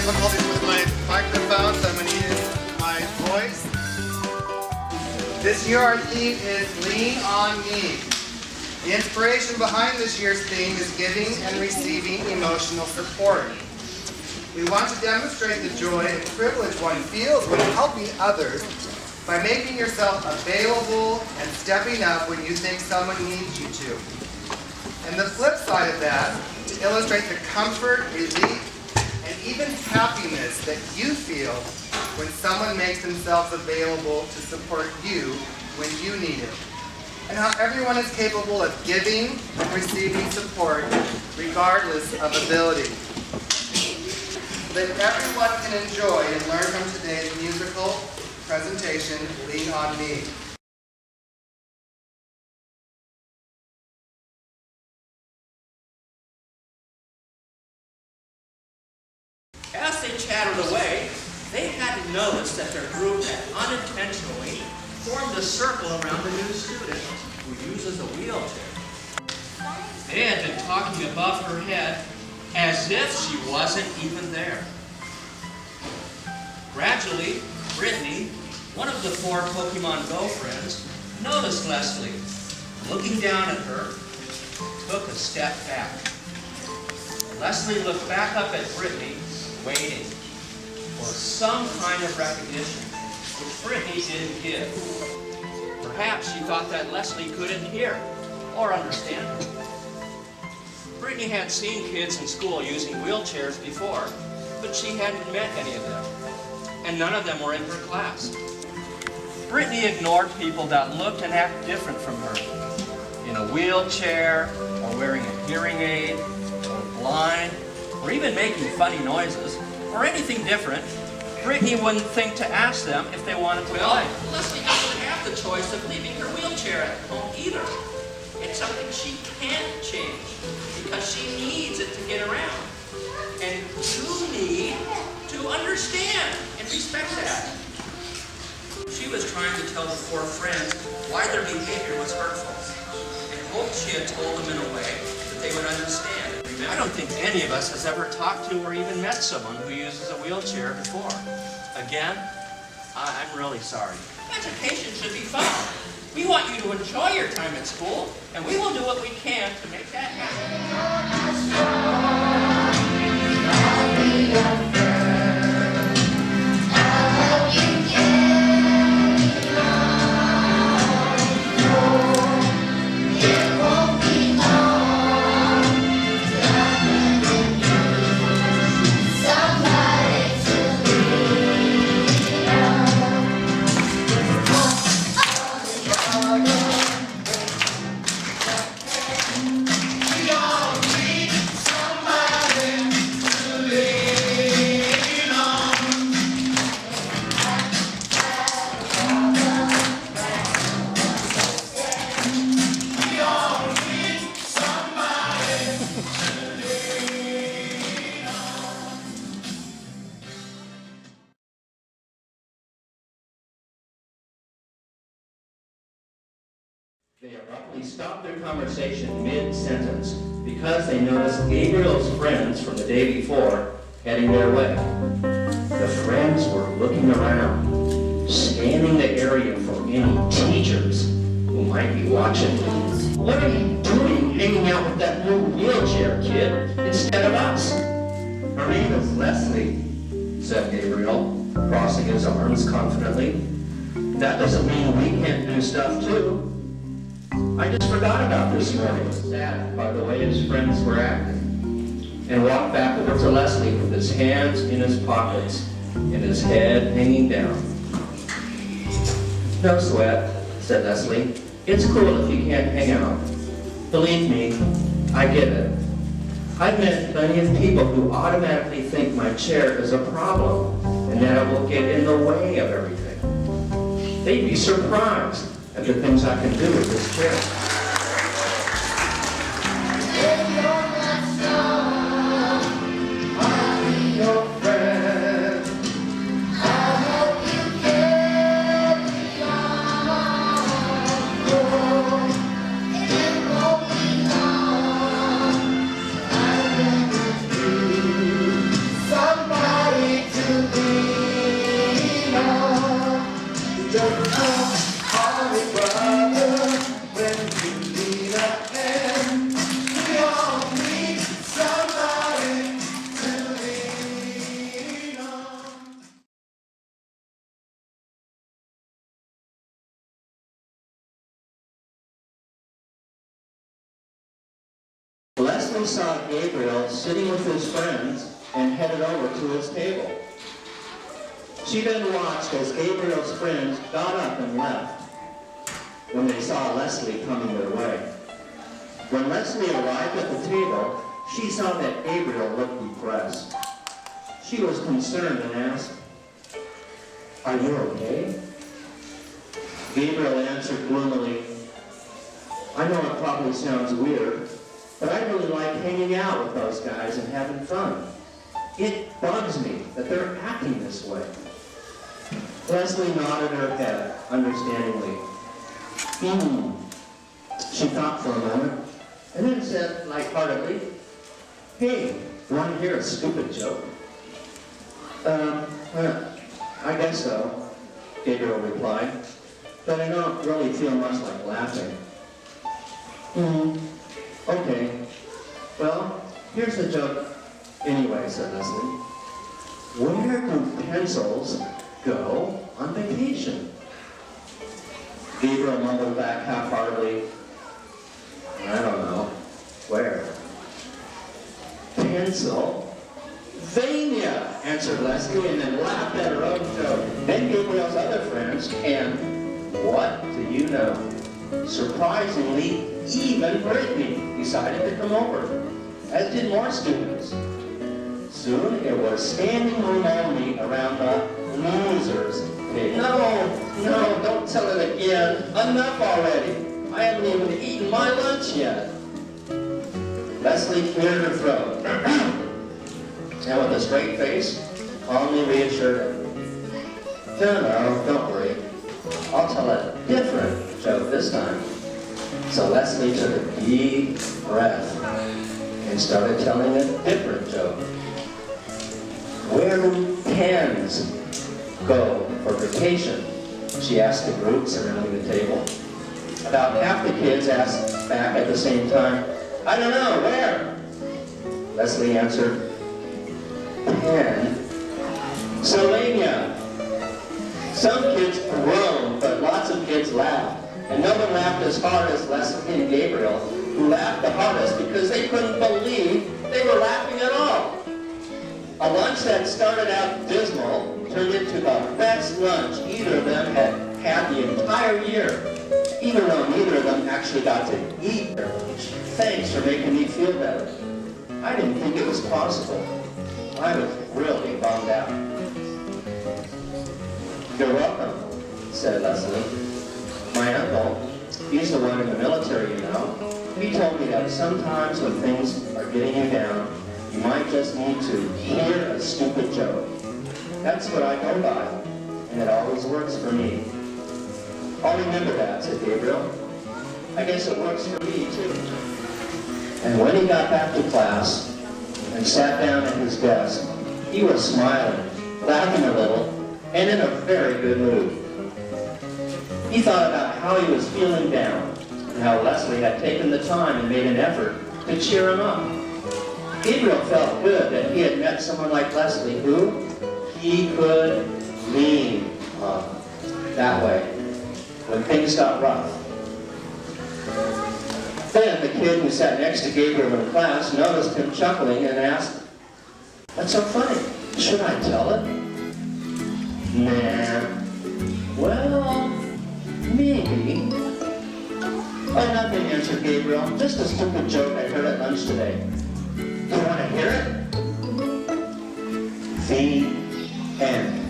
difficulties with my microphone, so I'm going to use my voice. This year our theme is Lean on Me. The inspiration behind this year's theme is giving and receiving emotional support. We want to demonstrate the joy and privilege one feels when helping others by making yourself available and stepping up when you think someone needs you to. And the flip side of that, to illustrate the comfort, relief, and even happiness that you feel when someone makes themselves available to support you when you need it. And how everyone is capable of giving and receiving support regardless of ability. That everyone can enjoy and learn from today's musical presentation, Lean on Me. As they chattered away, they hadn't noticed that their group had unintentionally formed a circle around the new student who uses a wheelchair. They had been talking above her head as if she wasn't even there. Gradually, Brittany, one of the 4 Pokemon Go friends, noticed Leslie. Looking down at her, took a step back. Leslie looked back up at Brittany, waiting for some kind of recognition, which Brittany didn't give. Perhaps she thought that Leslie couldn't hear or understand her. Brittany had seen kids in school using wheelchairs before, but she hadn't met any of them, and none of them were in her class. Brittany ignored people that looked and acted different from her, in a wheelchair, or wearing a hearing aid, or blind, or even making funny noises, or anything different. Brittany wouldn't think to ask them if they wanted to play. Leslie doesn't have the choice of leaving her wheelchair at home either. It's something she can't change because she needs it to get around. And you need to understand and respect that. She was trying to tell the 4 friends why their behavior was hurtful and hoped she had told them in a way that they would understand. I don't think any of us has ever talked to or even met someone who uses a wheelchair before. Again, I'm really sorry. Education should be fun. We want you to enjoy your time at school, and we will do what we can to make that happen. They abruptly stopped their conversation mid-sentence because they noticed Gabriel's friends from the day before heading their way. The friends were looking around, scanning the area for any teachers who might be watching. What are you doing hanging out with that new wheelchair kid instead of us? Her name is Leslie, said Gabriel, crossing his arms confidently. That doesn't mean we can't do stuff too. I just forgot about this morning, sad by the way his friends were acting, and walked back over to Leslie with his hands in his pockets and his head hanging down. No sweat, said Leslie. It's cool if you can't hang out. Believe me, I get it. I've met plenty of people who automatically think my chair is a problem and that it will get in the way of everything. They'd be surprised at the things I can do with this chair. Somebody Leslie saw Gabriel sitting with his friends and headed over to his table. She then watched as Gabriel's friends got up and left when they saw Leslie coming their way. When Leslie arrived at the table, she saw that Gabriel looked depressed. She was concerned and asked, "Are you okay?" Gabriel answered gloomily, "I know it probably sounds weird, but I really like hanging out with those guys and having fun. It bugs me that they're acting this way." Leslie nodded her head understandingly. She thought for a moment, and then said lightheartedly, "Hey, want to hear a stupid joke?" I guess so," Gabriel replied, "but I don't really feel much like laughing." Okay. Well, here's the joke anyway," said Leslie. "Where do pencils go on vacation?" Gabriel mumbled back half-heartedly, "I don't know. Where?" "Pennsylvania," answered Leslie, and then laughed at her own joke. Then Gabriel's other friends, and what do you know? Surprisingly, even Brittany decided to come over, as did more students. Soon it was standing room only around the losers table. No, don't tell it again. Enough already. I haven't even eaten my lunch yet. Leslie cleared her throat, and with a straight face, calmly reassured her. No, don't worry. I'll tell a different joke this time." So Leslie took a deep breath and started telling a different joke. "Where do pens go for vacation?" she asked the group surrounding the table. About half the kids asked back at the same time, "I don't know, where?" Leslie answered, "Pennsylvania." Some kids groaned, but lots of kids laughed. And no one laughed as hard as Leslie and Gabriel, who laughed the hardest because they couldn't believe they were laughing at all. A lunch that started out dismal turned into the best lunch either of them had had the entire year, even though neither of them actually got to eat their lunch. Thanks for making me feel better. I didn't think it was possible. I was really bummed out. "You're welcome," said Leslie. "My uncle, he's the one in the military, you know. He told me that sometimes when things are getting you down, you might just need to hear a stupid joke. That's what I go by, and it always works for me." "I'll remember that," said Gabriel. "I guess it works for me, too." And when he got back to class and sat down at his desk, he was smiling, laughing a little, and in a very good mood. He thought about how he was feeling down, and how Leslie had taken the time and made an effort to cheer him up. Gabriel felt good that he had met someone like Leslie who he could lean on that way when things got rough. Then the kid who sat next to Gabriel in class noticed him chuckling and asked, "What's so funny? Should I tell it?" "Nah. Well, maybe." "Oh, nothing," answered Gabriel. "Just a stupid joke I heard at lunch today." "You want to hear it?" The end.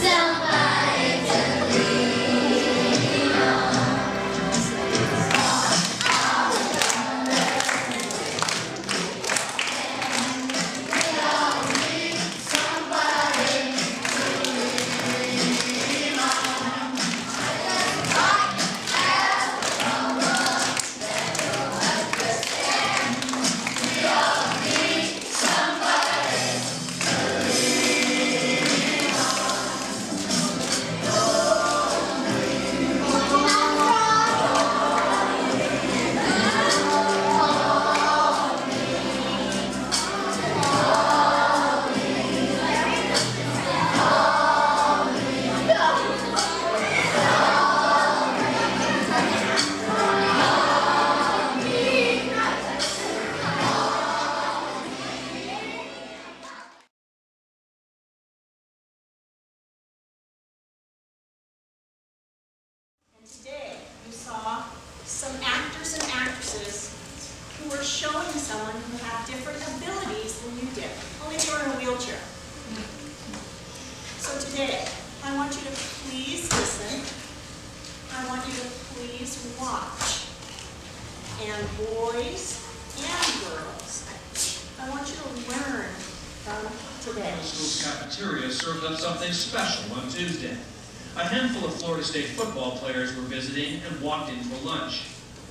Sound and boys and girls. I want you to learn from today. The school's cafeteria served up something special on Tuesday. A handful of Florida State football players were visiting and walked in for lunch.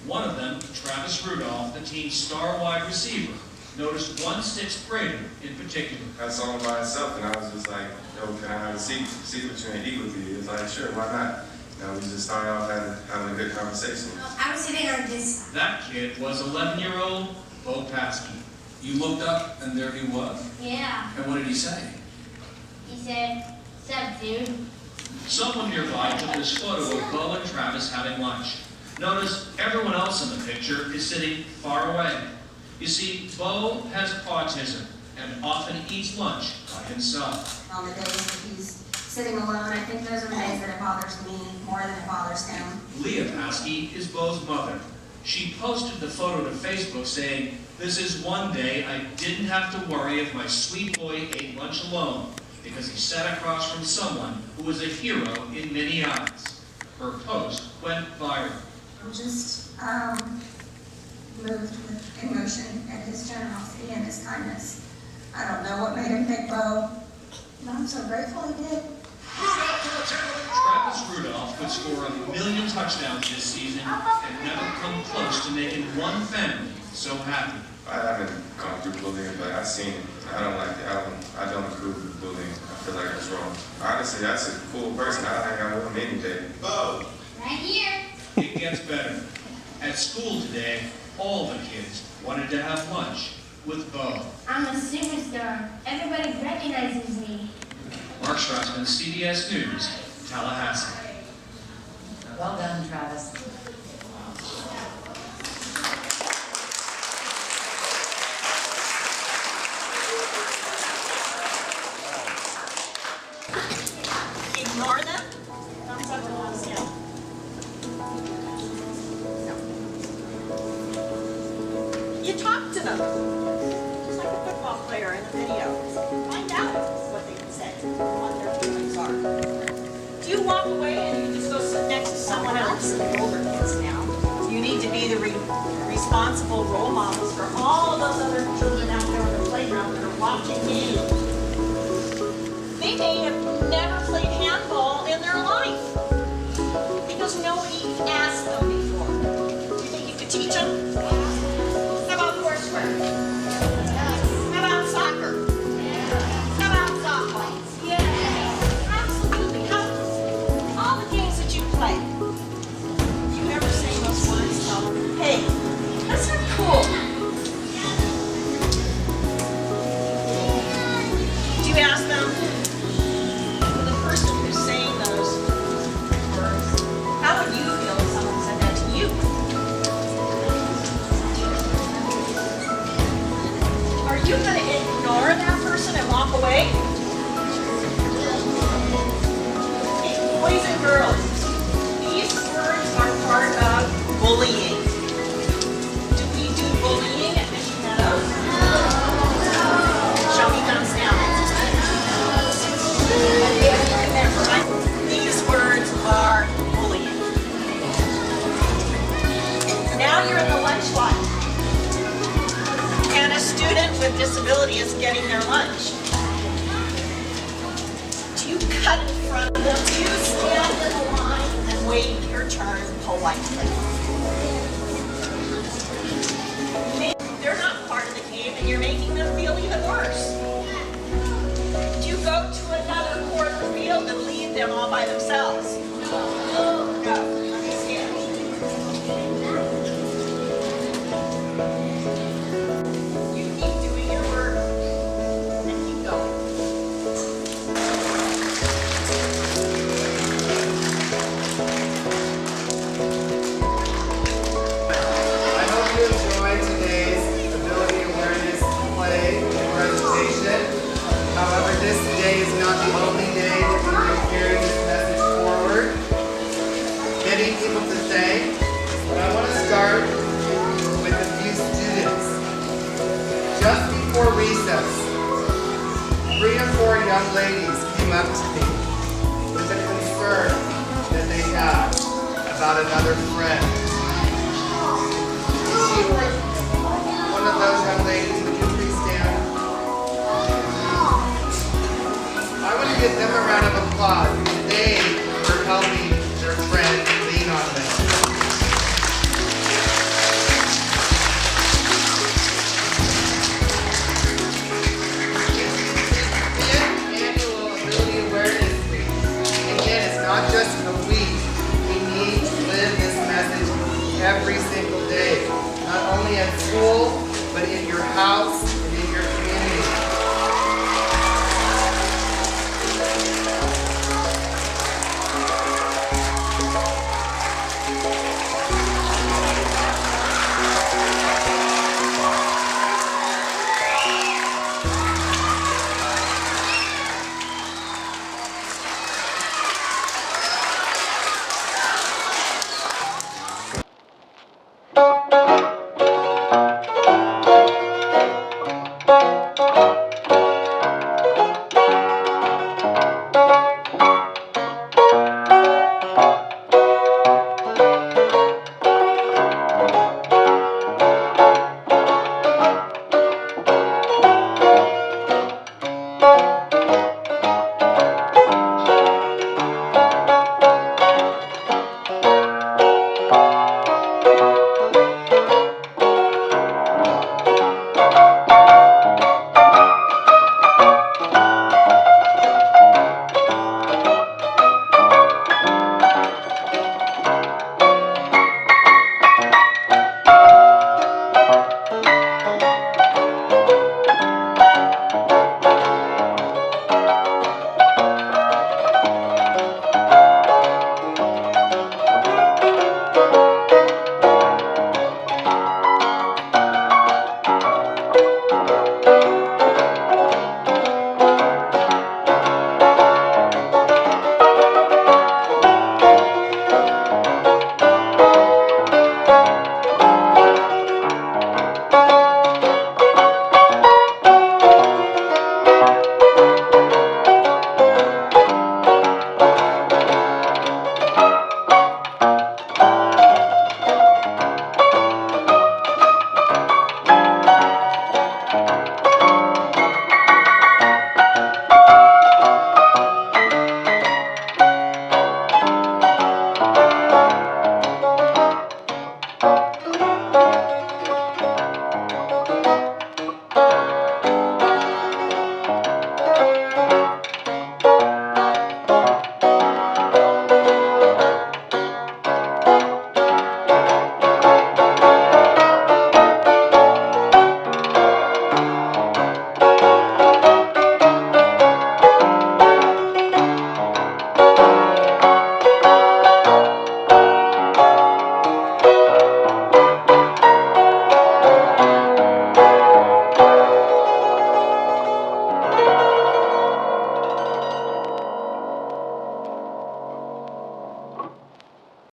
One of them, Travis Rudolph, the team's star wide receiver, noticed one sixth grader in particular. I saw him by himself, and I was just like, yo, can I have a seat with you and eat with you? He was like, sure, why not? You know, we just started off having a good conversation. I was sitting on this. That kid was 11-year-old Bo Paskey. You looked up, and there he was. Yeah. And what did he say? He said, "Sup, dude?" Someone nearby took this photo of Bo and Travis having lunch. Notice everyone else in the picture is sitting far away. You see, Bo has autism and often eats lunch by himself. On the days that he's sitting alone, I think those are the days that it bothers me more than it bothers him. Leah Paskey is Bo's mother. She posted the photo to Facebook saying, "This is one day I didn't have to worry if my sweet boy ate lunch alone because he sat across from someone who was a hero in many eyes." Her post went viral. I'm just moved with emotion at his generosity and his kindness. I don't know what made him pick Bo, but I'm so grateful he did. Travis Rudolph could score 1 million touchdowns this season and never come close to making one family so happy. I haven't gone through bullying, but I've seen it. I don't like it. I don't approve of bullying. I feel like it's wrong. Honestly, that's a cool person. I hang out with him any day. Bo! Right here. It gets better. At school today, all the kids wanted to have lunch with Bo. I'm a superstar. Everybody recognizes me. Mark Strassman, CBS News, Tallahassee. Well done, Travis. Ignore them. Thumbs up or thumbs down. You talk to them, just like a football player in a video. Find out what they can say, what their feelings are. Do you walk away and you just go sit next to someone else? The older kids now. You need to be the responsible role models for all of those other children out there on the playground that are watching you. They may have never played handball in their life because nobody asked them before. Do you think you could teach them? How about Foursquare? How about soccer? How about softball? Absolutely. All the games that you play. Do you ever say those words? Tell them, hey, that's not cool. Do you ask them? The person who's saying those words, how would you feel if someone said that to you? Are you going to ignore that person and walk away? Okay, boys and girls, these words are part of bullying. Do we do bullying at Mission Meadows? Show me thumbs down. These words are bullying. Now you're in the lunch line, and a student with disability is getting their lunch. Do you cut in front of them? Do you stand in the line and wait your turn politely? They're not part of the game, and you're making them feel even worse. Do you go to another corner field and leave them all by themselves? No. Understand. You keep doing your work and keep going. I hope you enjoyed today's ability awareness play and presentation. However, this day is not the only day that we will carry this message forward. Many people to thank, but I want to start with a few students. Just before recess, 3 or 4 young ladies came up to me with a concern that they had about another friend. one of those young ladies. Would you please stand? I want to give them a round of applause because they are helping